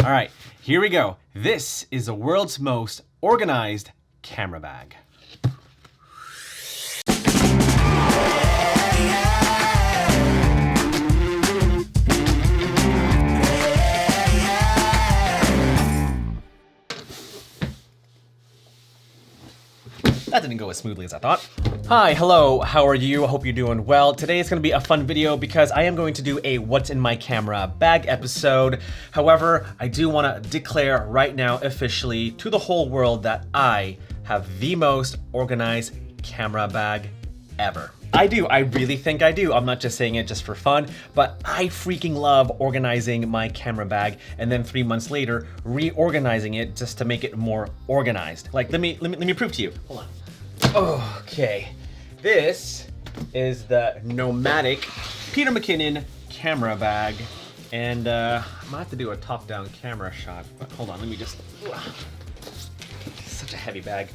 All right, here we go. This is the world's most organized camera bag. That didn't go as smoothly as I thought. Hi, hello, how are you? I hope you're doing well. Today is gonna be a fun video because I am going to do a what's in my camera bag episode. However, I do wanna declare right now officially to the whole world that I have the most organized camera bag ever. I do, I really think I do. I'm not just saying it just for fun, but I freaking love organizing my camera bag and then 3 months later, reorganizing it just to make it more organized. Like, let me prove to you. Hold on. Okay, this is the Nomatic Peter McKinnon camera bag. And I might have to do a top-down camera shot, but hold on, let me just, such a heavy bag.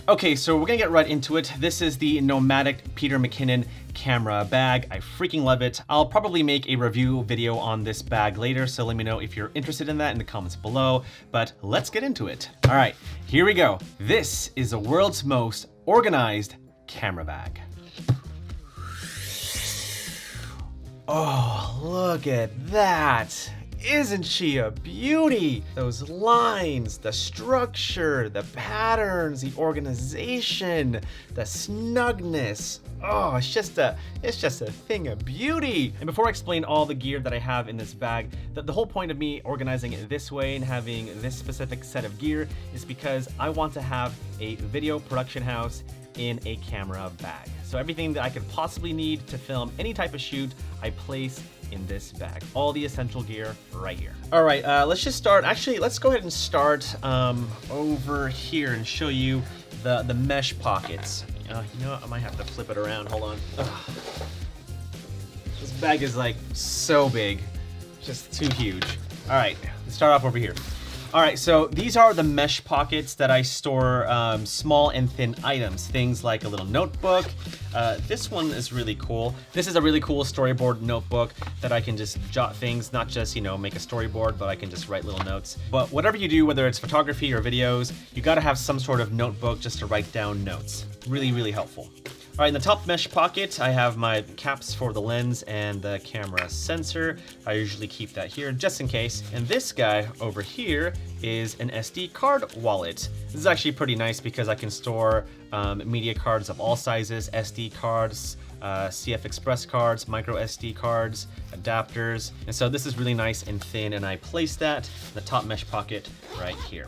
Okay, so we're gonna get right into it. This is the Nomatic Peter McKinnon camera bag. I freaking love it. I'll probably make a review video on this bag later, so let me know if you're interested in that in the comments below, but let's get into it. All right, here we go. This is the world's most organized camera bag. Oh, look at that. Isn't she a beauty? Those lines, the structure, the patterns, the organization, the snugness. Oh, it's just a thing of beauty. And before I explain all the gear that I have in this bag, the whole point of me organizing it this way and having this specific set of gear is because I want to have a video production house in a camera bag. So everything that I could possibly need to film any type of shoot, I place in this bag. All the essential gear right here. All right, let's just start. Actually, let's go ahead and start over here and show you the mesh pockets. You know what? I might have to flip it around. Hold on. Ugh. This bag is like so big, just too huge. All right, let's start off over here. All right, so these are the mesh pockets that I store small and thin items, things like a little notebook. This one is really cool. This is a really cool storyboard notebook that I can just jot things, not just, you know, make a storyboard, but I can just write little notes. But whatever you do, whether it's photography or videos, you gotta have some sort of notebook just to write down notes. Really, really helpful. All right, in the top mesh pocket, I have my caps for the lens and the camera sensor. I usually keep that here just in case. And this guy over here is an SD card wallet. This is actually pretty nice because I can store media cards of all sizes, SD cards, CF Express cards, micro SD cards, adapters. And so this is really nice and thin, and I place that in the top mesh pocket right here.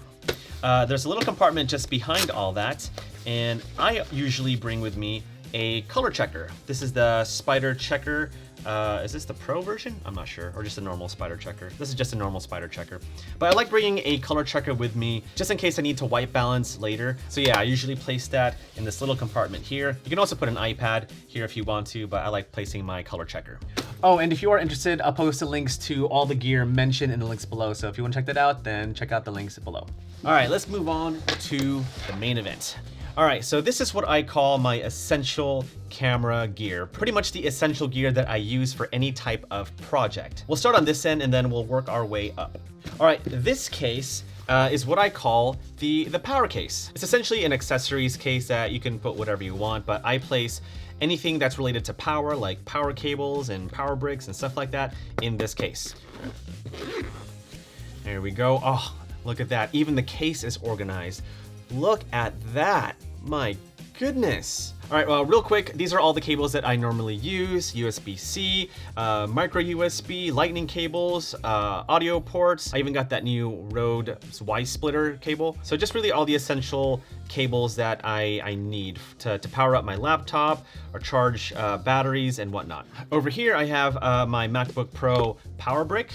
There's a little compartment just behind all that, and I usually bring with me a color checker. This is the Spider Checker. Is this the Pro version? I'm not sure, or just a normal Spider Checker. This is just a normal Spider Checker. But I like bringing a color checker with me just in case I need to white balance later. So yeah, I usually place that in this little compartment here. You can also put an iPad here if you want to, but I like placing my color checker. Oh, and if you are interested, I'll post the links to all the gear mentioned in the links below. So if you want to check that out, then check out the links below. All right, let's move on to the main event. All right, so this is what I call my essential camera gear. Pretty much the essential gear that I use for any type of project. We'll start on this end and then we'll work our way up. All right, this case is what I call the power case. It's essentially an accessories case that you can put whatever you want, but I place anything that's related to power, like power cables and power bricks and stuff like that, in this case. There we go. Oh, look at that. Even the case is organized. Look at that. My goodness. All right, well, real quick, these are all the cables that I normally use. USB-C, micro USB, lightning cables, audio ports. I even got that new Rode Y-splitter cable. So just really all the essential cables that I need to power up my laptop or charge batteries and whatnot. Over here, I have my MacBook Pro power brick.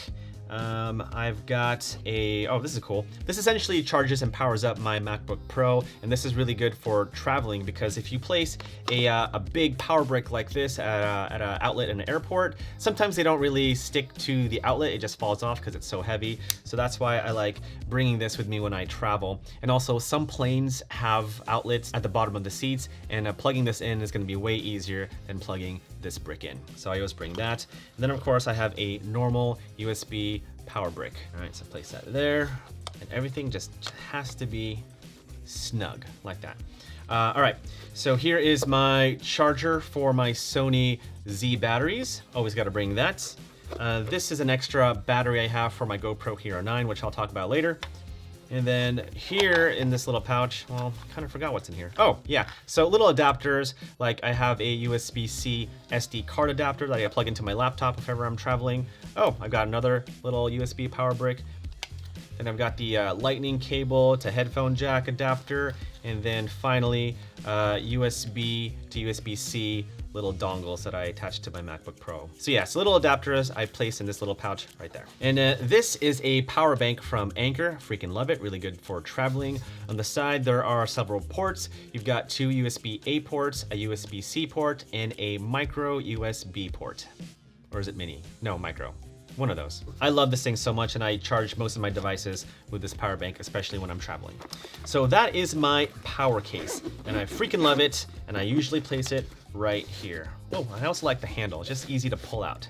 I've got oh, this is cool. This essentially charges and powers up my MacBook Pro, and this is really good for traveling because if you place a big power brick like this at an outlet in an airport, sometimes they don't really stick to the outlet. It just falls off because it's so heavy. So that's why I like bringing this with me when I travel. And also some planes have outlets at the bottom of the seats, and plugging this in is going to be way easier than plugging this brick in. So I always bring that. And then of course I have a normal USB power brick. All right, so place that there, and everything just has to be snug like that. All right, so here is my charger for my Sony Z batteries. Always got to bring that. This is an extra battery I have for my GoPro Hero 9, which I'll talk about later. And then here in this little pouch, well, kind of forgot what's in here. Oh, yeah. So little adapters, like I have a USB-C SD card adapter that I plug into my laptop if ever I'm traveling. Oh, I've got another little USB power brick. Then I've got the lightning cable to headphone jack adapter. And then finally, USB to USB-C little dongles that I attach to my MacBook Pro. So yeah, so little adapters I place in this little pouch right there. And this is a power bank from Anker. Freaking love it, really good for traveling. On the side, there are several ports. You've got 2 USB-A ports, a USB-C port, and a micro USB port. Or is it mini? No, micro. One of those. I love this thing so much, and I charge most of my devices with this power bank, especially when I'm traveling. So that is my power case, and I freaking love it, and I usually place it right here. Oh, I also like the handle. It's just easy to pull out.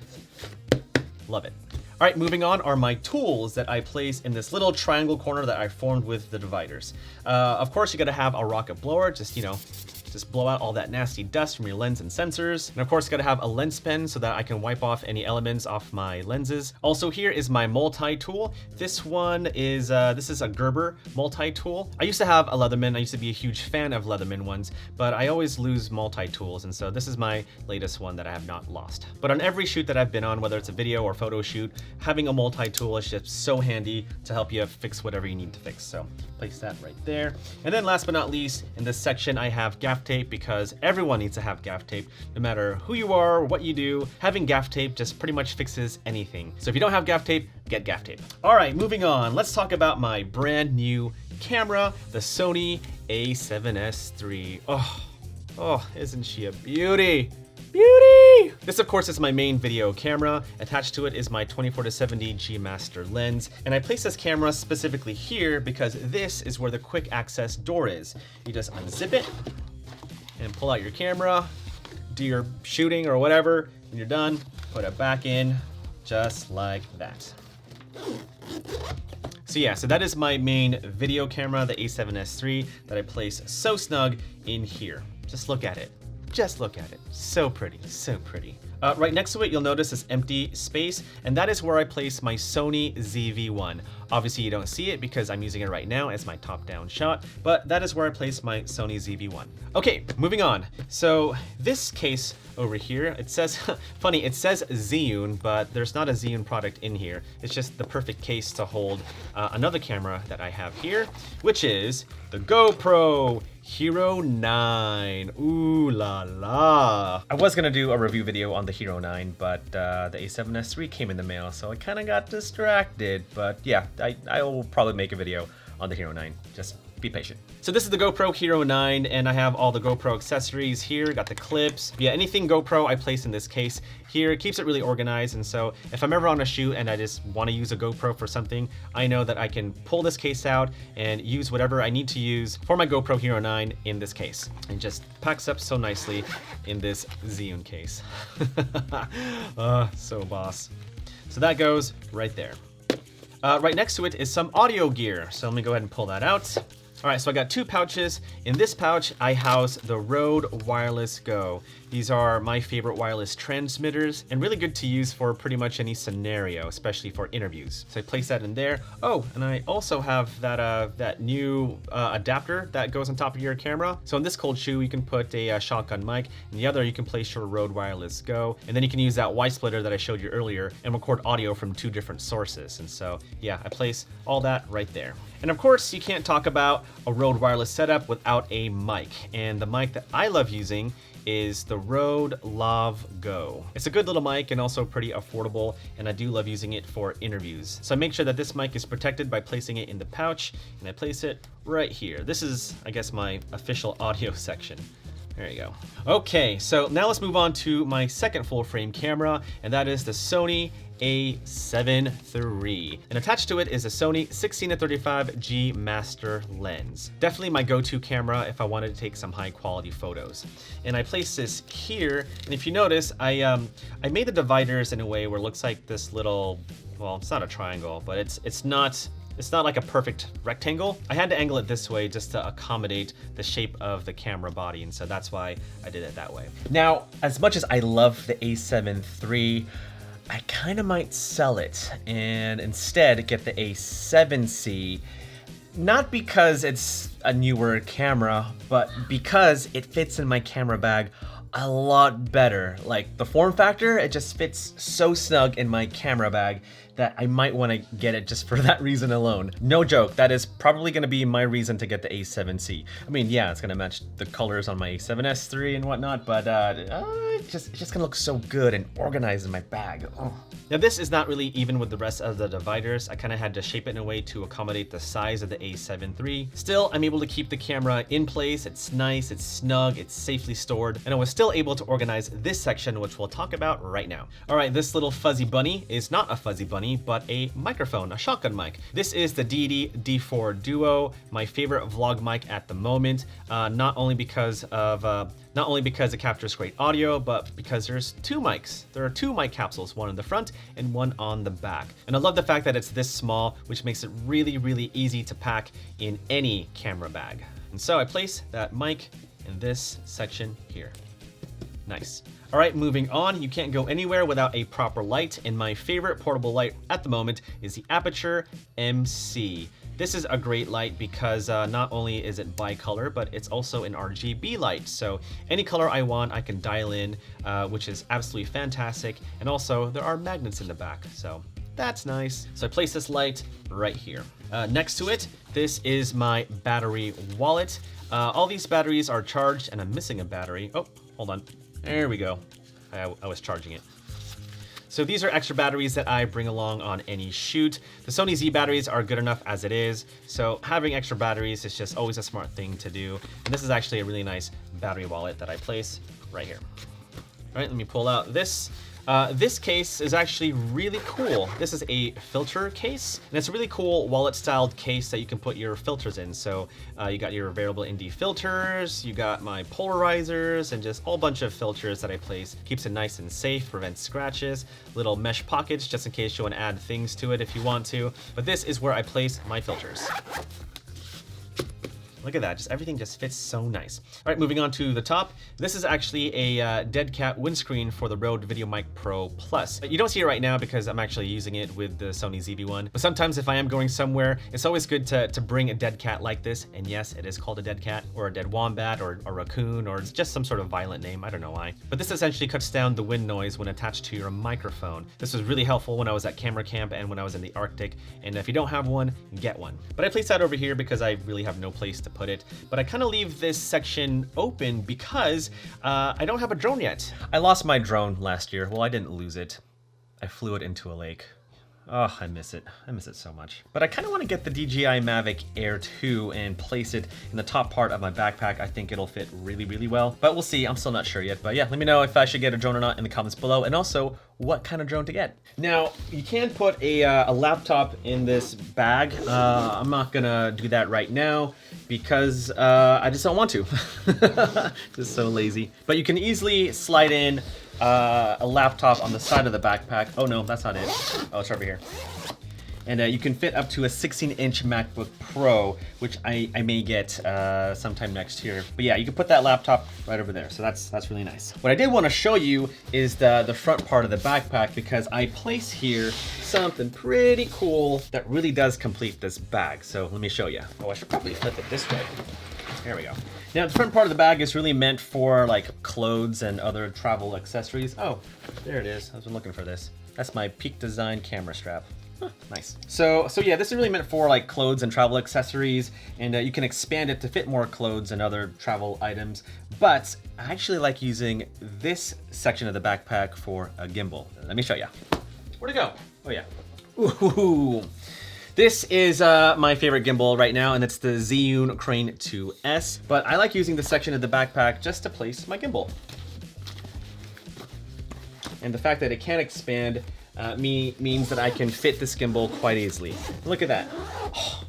Love it. All right, moving on are my tools that I place in this little triangle corner that I formed with the dividers. Of course, you gotta have a rocket blower, just, just blow out all that nasty dust from your lens and sensors. And of course, gotta have a lens pen so that I can wipe off any elements off my lenses. Also, here is my multi-tool. This one is, this is a Gerber multi-tool. I used to have a Leatherman. I used to be a huge fan of Leatherman ones, but I always lose multi-tools. And so this is my latest one that I have not lost. But on every shoot that I've been on, whether it's a video or photo shoot, having a multi-tool is just so handy to help you fix whatever you need to fix. So place that right there. And then last but not least, in this section, I have gaff tape, because everyone needs to have gaff tape. No matter who you are or what you do, having gaff tape just pretty much fixes anything. So if you don't have gaff tape, get gaff tape. All right, moving on. Let's talk about my brand new camera, the Sony A7S3. Oh, isn't she a beauty? Beauty! This, of course, is my main video camera. Attached to it is my 24-70 G Master lens. And I place this camera specifically here because this is where the quick access door is. You just unzip it and pull out your camera, do your shooting or whatever, and you're done. Put it back in just like that. So yeah, so that is my main video camera, the A7S III, that I place so snug in here. Just look at it. Just look at it. So pretty, so pretty. Right next to it, you'll notice this empty space, and that is where I place my Sony ZV-1. Obviously, you don't see it because I'm using it right now as my top-down shot, but that is where I place my Sony ZV-1. Okay, moving on. So this case over here, it says, funny, it says Zhiyun, but there's not a Zhiyun product in here. It's just the perfect case to hold another camera that I have here, which is the GoPro Hero 9. Ooh la la. I was gonna do a review video on the Hero 9, but the A7S III came in the mail, so I kind of got distracted. But yeah, I will probably make a video on the Hero 9. Just be patient. So this is the GoPro Hero 9, and I have all the GoPro accessories here. Got the clips. Yeah, anything GoPro I place in this case here. It keeps it really organized, and so if I'm ever on a shoot and I just want to use a GoPro for something, I know that I can pull this case out and use whatever I need to use for my GoPro Hero 9 in this case. It just packs up so nicely in this Zhiyun case. So boss. So that goes right there. Right next to it is some audio gear. So let me go ahead and pull that out. All right, so I got 2 pouches. In this pouch, I house the Rode Wireless Go. These are my favorite wireless transmitters and really good to use for pretty much any scenario, especially for interviews. So I place that in there. Oh, and I also have that new adapter that goes on top of your camera. So in this cold shoe, you can put a shotgun mic, and the other you can place your Rode Wireless Go, and then you can use that Y splitter that I showed you earlier and record audio from 2 different sources. And so yeah, I place all that right there. And of course, you can't talk about a Rode wireless setup without a mic. And the mic that I love using is the Rode Lav Go. It's a good little mic and also pretty affordable, and I do love using it for interviews. So I make sure that this mic is protected by placing it in the pouch, and I place it right here. This is, I guess, my official audio section. There you go. Okay, so now let's move on to my second full frame camera, and that is the Sony A73. And attached to it is a Sony 16-35 G Master lens. Definitely my go-to camera if I wanted to take some high quality photos. And I place this here, and if you notice, I made the dividers in a way where it looks like this little well, it's not a triangle, but it's not like a perfect rectangle. I had to angle it this way just to accommodate the shape of the camera body, and so that's why I did it that way. Now, as much as I love the A7 III, I kind of might sell it and instead get the A7C, not because it's a newer camera, but because it fits in my camera bag a lot better. Like the form factor, it just fits so snug in my camera bag that I might want to get it just for that reason alone. No joke, that is probably going to be my reason to get the A7C. I mean, yeah, it's going to match the colors on my A7S III and whatnot, but it's just going to look so good and organized in my bag. Oh. Now this is not really even with the rest of the dividers. I kind of had to shape it in a way to accommodate the size of the A7 III. Still, I'm able to keep the camera in place. It's nice, it's snug, it's safely stored, and I was still able to organize this section, which we'll talk about right now. All right, this little fuzzy bunny is not a fuzzy bunny, but a microphone, a shotgun mic. This is the Deity D4 Duo, my favorite vlog mic at the moment, not only because it captures great audio, but because there's two mics. There are two mic capsules, one in the front and one on the back. And I love the fact that it's this small, which makes it really, really easy to pack in any camera bag. And so I place that mic in this section here. Nice. All right, moving on, you can't go anywhere without a proper light, and my favorite portable light at the moment is the Aputure MC. This is a great light because not only is it bicolor, but it's also an RGB light. So any color I want, I can dial in, which is absolutely fantastic. And also there are magnets in the back, so that's nice. So I place this light right here. Next to it, this is my battery wallet. All these batteries are charged, and I'm missing a battery. Oh, hold on. There we go. I was charging it. So these are extra batteries that I bring along on any shoot. The Sony Z batteries are good enough as it is, so having extra batteries is just always a smart thing to do. And this is actually a really nice battery wallet that I place right here. All right, let me pull out this. This case is actually really cool. This is a filter case, and it's a really cool wallet-styled case that you can put your filters in. So you got your variable ND filters, you got my polarizers, and just a whole bunch of filters that I place. Keeps it nice and safe, prevents scratches, little mesh pockets just in case you want to add things to it if you want to. But this is where I place my filters. Look at that, just everything just fits so nice. All right, moving on to the top. This is actually a dead cat windscreen for the Rode VideoMic Pro Plus. You don't see it right now because I'm actually using it with the Sony ZV-1. But sometimes if I am going somewhere, it's always good to bring a dead cat like this. And yes, it is called a dead cat, or a dead wombat, or a raccoon, or just some sort of violent name, I don't know why. But this essentially cuts down the wind noise when attached to your microphone. This was really helpful when I was at camera camp and when I was in the Arctic. And if you don't have one, get one. But I placed that over here because I really have no place to put it. But I kind of leave this section open because I don't have a drone yet. I lost my drone last year. Well, I didn't lose it. I flew it into a lake. Oh, I miss it. I miss it so much. But I kind of want to get the DJI Mavic Air 2 and place it in the top part of my backpack. I think it'll fit really, really well. But we'll see. I'm still not sure yet. But yeah, let me know if I should get a drone or not in the comments below. And also, what kind of drone to get. Now, you can put a laptop in this bag. I'm not going to do that right now because I just don't want to. Just so lazy. But you can easily slide in a laptop on the side of the backpack. Oh no, that's not it. Oh, it's over here. And you can fit up to a 16-inch MacBook Pro, which I may get sometime next year. But yeah, you can put that laptop right over there. So that's really nice. What I did want to show you is the front part of the backpack, because I place here something pretty cool that really does complete this bag. So let me show you. Oh, I should probably flip it this way. There we go. Now, the front part of the bag is really meant for like clothes and other travel accessories. Oh, there it is. I've been looking for this. That's my Peak Design camera strap. Huh, nice. So yeah, this is really meant for like clothes and travel accessories, and you can expand it to fit more clothes and other travel items. But I actually like using this section of the backpack for a gimbal. Let me show you. Where'd it go? Oh yeah. Ooh. This is my favorite gimbal right now, and it's the Zhiyun Crane 2S. But I like using this section of the backpack just to place my gimbal. And the fact that it can expand means that I can fit this gimbal quite easily. Look at that. Oh,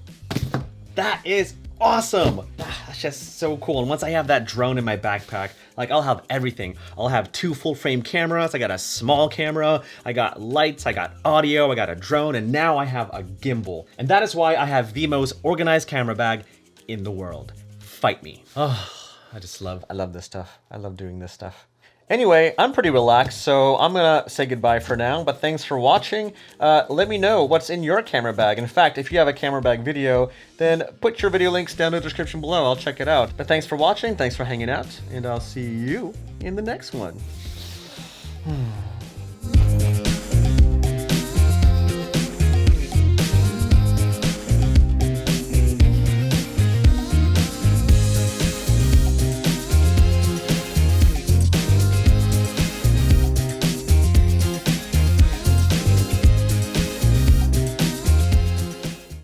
that is awesome. That's just so cool. And once I have that drone in my backpack, Like, I'll have everything. I'll have 2 full-frame cameras, I got a small camera, I got lights, I got audio, I got a drone, and now I have a gimbal. And that is why I have the most organized camera bag in the world. Fight me. Oh, I love this stuff. I love doing this stuff. Anyway, I'm pretty relaxed, so I'm gonna say goodbye for now, but thanks for watching. Let me know what's in your camera bag. In fact, if you have a camera bag video, then put your video links down in the description below. I'll check it out. But thanks for watching, thanks for hanging out, and I'll see you in the next one.